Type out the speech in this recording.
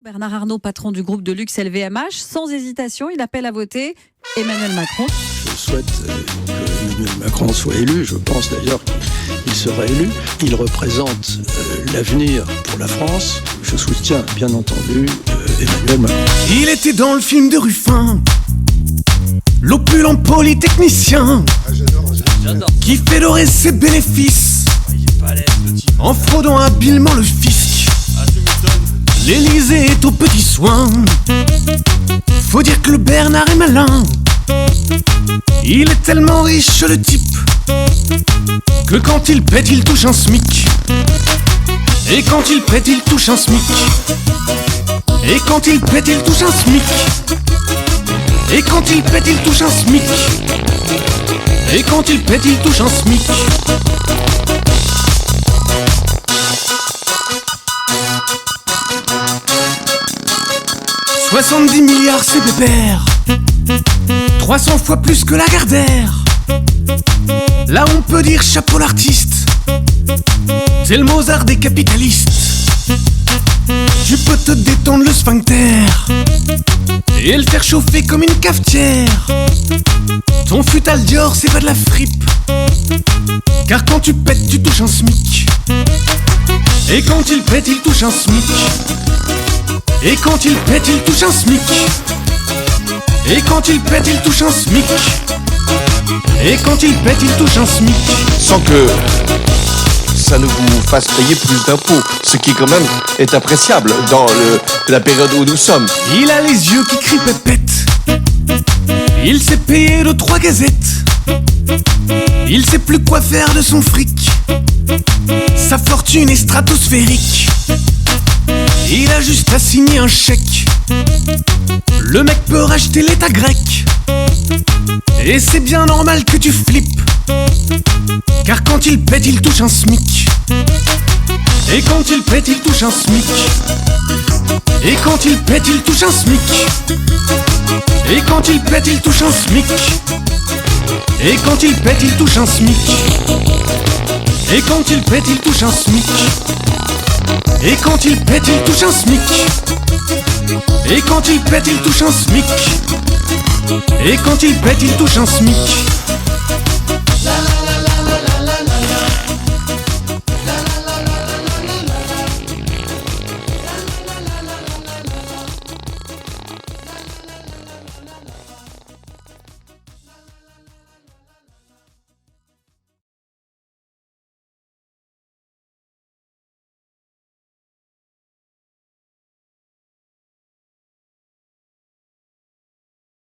Bernard Arnault, patron du groupe de luxe LVMH, sans hésitation, il appelle à voter Emmanuel Macron. Je souhaite que Emmanuel Macron soit élu. Je pense d'ailleurs qu'il sera élu. Il représente l'avenir pour la France. Je soutiens bien entendu Emmanuel Macron. Il était dans le film de Ruffin, l'opulent polytechnicien qui fait dorer ses bénéfices en fraudant habilement le fisc. L'Élysée est aux petits soins. Faut dire que le Bernard est malin. Il est tellement riche le type que quand il pète il touche un SMIC. Et quand il pète il touche un SMIC. Et quand il pète il touche un SMIC. Et quand il pète il touche un SMIC. Et quand il pète il touche un SMIC. « 70 milliards c'est pépère, 300 fois plus que Lagardère. Là on peut dire chapeau l'artiste, c'est le Mozart des capitalistes. Tu peux te détendre le sphincter et le faire chauffer comme une cafetière. Ton futal Dior c'est pas de la fripe, car quand tu pètes tu touches un SMIC. Et quand il pète il touche un SMIC. Et quand il pète, il touche un SMIC. Et quand il pète, il touche un SMIC. Et quand il pète, il touche un SMIC. Sans que ça ne vous fasse payer plus d'impôts, ce qui quand même est appréciable dans la période où nous sommes. Il a les yeux qui crient pépette. Il s'est payé de 3 gazettes. Il sait plus quoi faire de son fric. Sa fortune est stratosphérique. Il a juste à signer un chèque. Le mec peut racheter l'état grec. Et c'est bien normal que tu flippes, car quand il pète il touche un SMIC. Et quand il pète il touche un SMIC. Et quand il pète il touche un SMIC. Et quand il pète il touche un SMIC. Et quand il pète il touche un SMIC. Et quand il pète il touche un SMIC. Et quand il pète, il touche un SMIC. Et quand il pète, il touche un SMIC. Et quand il pète, il touche un SMIC.